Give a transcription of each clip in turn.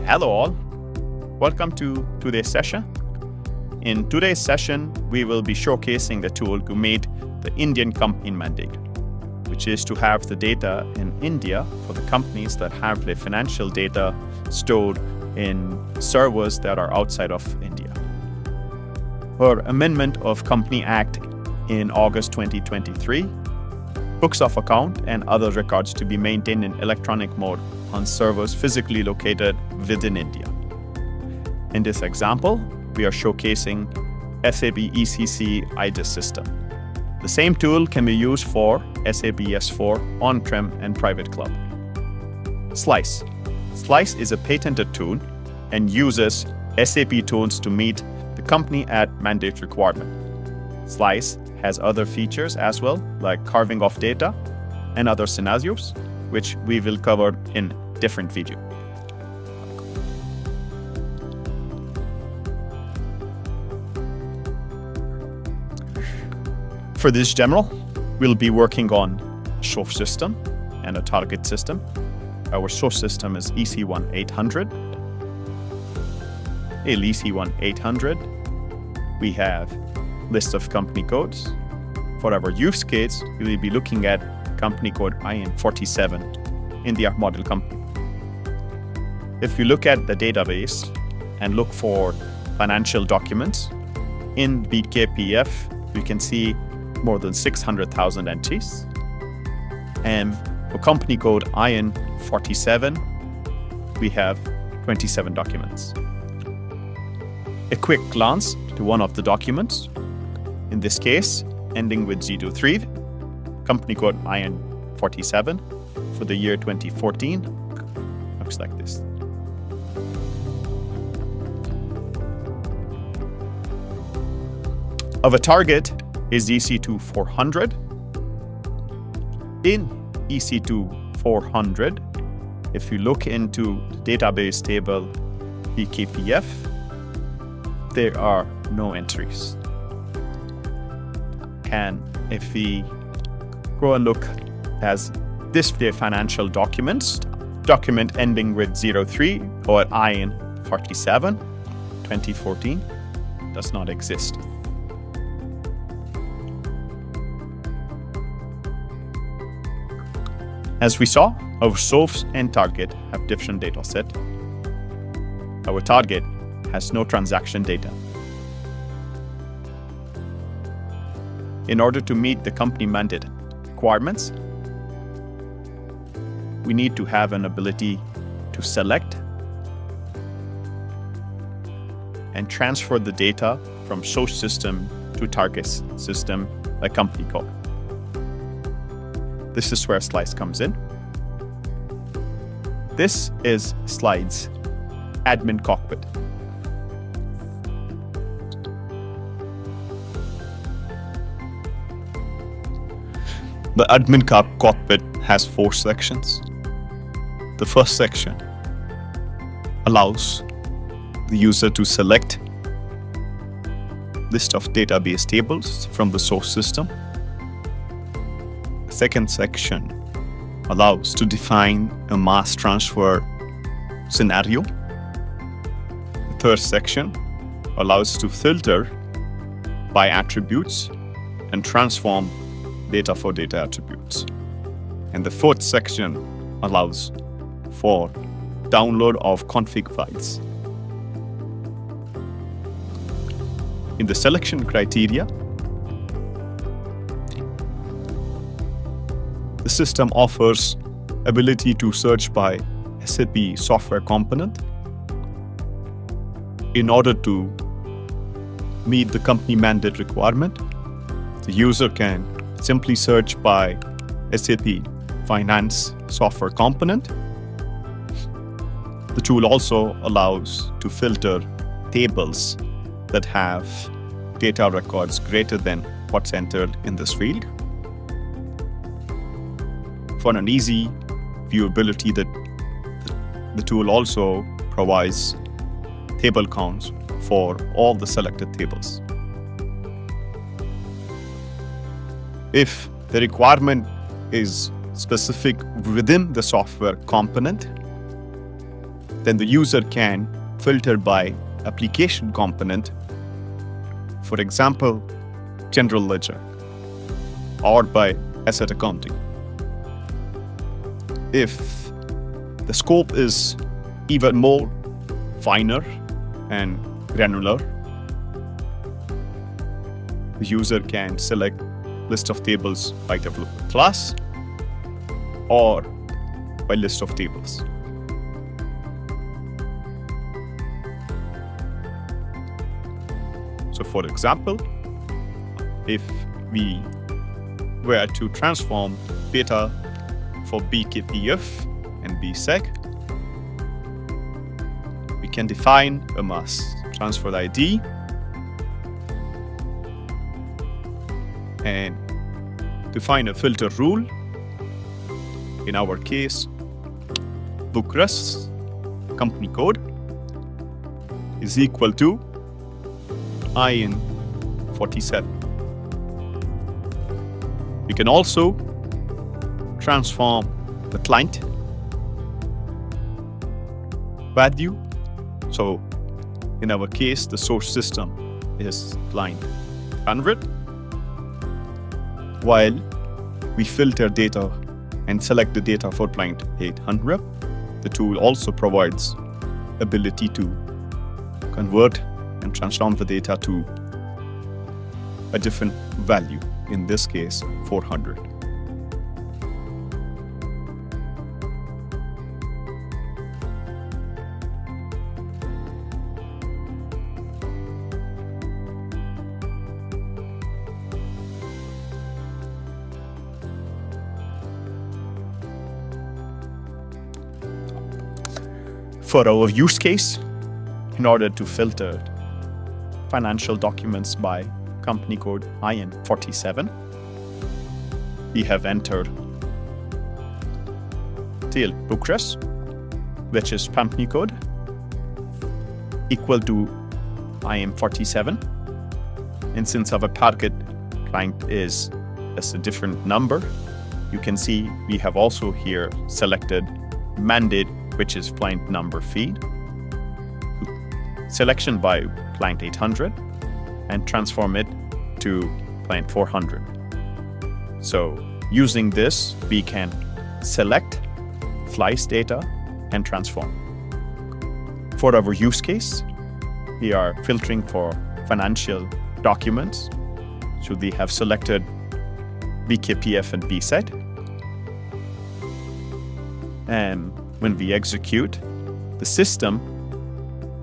Hello all, welcome to today's session. In today's session, we will be showcasing the tool to meet the Indian company mandate, which is to have the data in India for the companies that have their financial data stored in servers that are outside of India. Per amendment of Company Act in August 2023, books of account and other records to be maintained in electronic mode on servers physically located within India. In this example, we are showcasing SAP ECC IDIS system. The same tool can be used for SAP S/4 on-prem and private cloud. SLaiCE. SLaiCE is a patented tool and uses SAP tools to meet the company at mandate requirement. SLaiCE has other features as well, like carving of data and other scenarios, which we will cover in different video. For this demo, we'll be working on a source system and a target system. Our source system is EC1800. In EC1800, we have list of company codes. For our use case, we will be looking at company code IN47 in the model company. If you look at the database and look for financial documents, in BKPF, we can see more than 600,000 entries. And for company code IN47, we have 27 documents. A quick glance to one of the documents, in this case, ending with 03, company code IN47 for the year 2014, looks like this. Our target is EC2400. In EC2400, if you look into the database table BKPF, there are no entries. And if we go and look as display financial documents, document ending with 03 or IN47 2014 does not exist. As we saw, our source and target have different data set. Our target has no transaction data. In order to meet the company mandate requirements, we need to have an ability to select and transfer the data from source system to target system by company code. This is where SLaiCE comes in. This is SLaiCE admin cockpit. The admin cockpit has 4 sections. The first section allows the user to select list of database tables from the source system. The second section allows to define a mass transfer scenario. The third section allows to filter by attributes and transform data for data attributes. And the fourth section allows for download of config files. In the selection criteria, the system offers ability to search by SAP software component. In order to meet the company mandate requirement, the user can simply search by SAP Finance software component. The tool also allows to filter tables that have data records greater than what's entered in this field. For an easy viewability, the tool also provides table counts for all the selected tables. If the requirement is specific within the software component, then the user can filter by application component, for example, general ledger, or by asset accounting. If the scope is even more finer and granular, the user can select list of tables by developer class or by list of tables. So for example, if we were to transform data for BKPF and BSEG, we can define a mass transfer ID and define a filter rule. In our case, bookres company code is equal to IN 47. We can also transform the client value. So in our case, the source system is client 100. While we filter data and select the data for client 800, the tool also provides ability to convert and transform the data to a different value, in this case 400. For our use case, in order to filter financial documents by company code IN 47, we have entered tail bookres, which is company code equal to IN 47. And since our target client is a different number, you can see we have also here selected mandate, which is client number feed, selection by client 800, and transform it to client 400. So using this, we can select SLaiCE data and transform. For our use case, we are filtering for financial documents. So we have selected BKPF and BSEG. And when we execute, the system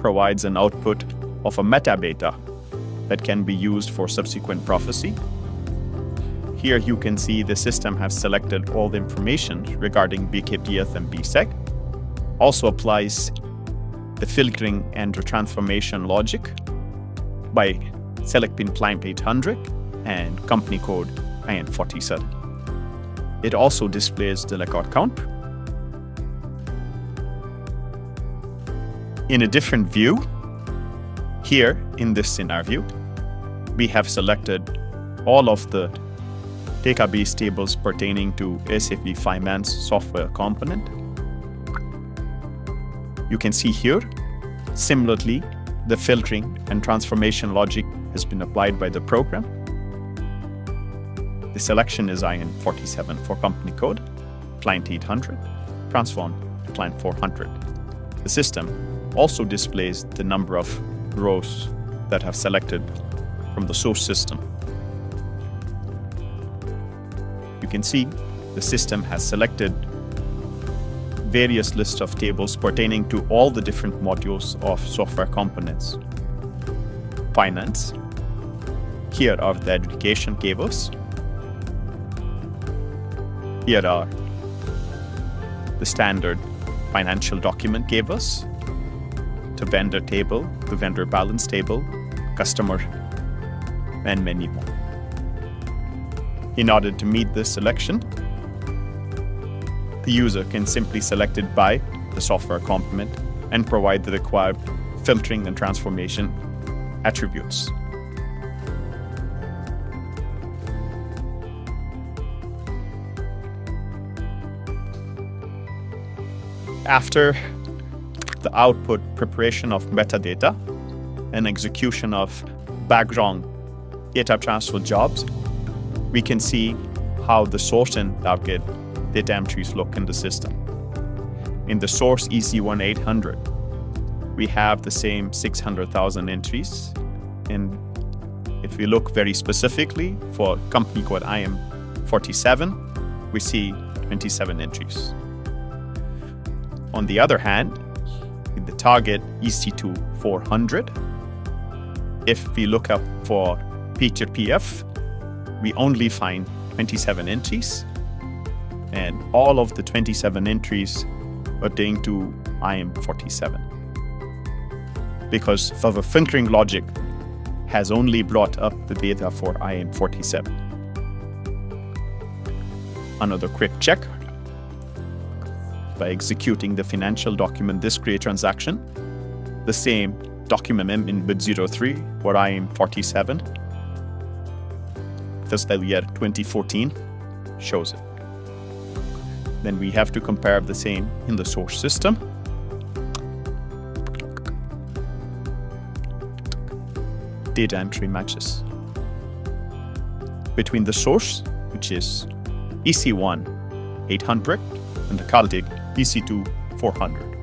provides an output of a metadata that can be used for subsequent processing. Here you can see the system has selected all the information regarding BKPF and BSEG. Also applies the filtering and transformation logic by selecting client 800 and company code IN 47. It also displays the record count. In a different view, here in this scenario, we have selected all of the database tables pertaining to SAP Finance software component. You can see here, similarly, the filtering and transformation logic has been applied by the program. The selection is IN 47 for company code, client 800, transform to client 400. The system also displays the number of rows that have selected from the source system. You can see the system has selected various lists of tables pertaining to all the different modules of software components. Finance. Here are the education tables. Here are the standard financial document tables, the vendor table, the vendor balance table, customer, and many more. In order to meet this selection, the user can simply select it by the software component and provide the required filtering and transformation attributes. After the output preparation of metadata and execution of background data transfer jobs, we can see how the source and Auggit data entries look in the system. In the source EC1800, we have the same 600,000 entries. And if we look very specifically for company code IM47, we see 27 entries. On the other hand, in the target EC2400, if we look up for featured PF, we only find 27 entries, and all of the 27 entries pertain to IM47. Because our filtering logic has only brought up the data for IM47. Another quick check. By executing the financial document discrete transaction, the same document M in bit 03 for IM47, fiscal year 2014, shows it. Then we have to compare the same in the source system. Data entry matches between the source, which is EC1800, and the Caldic EC2400.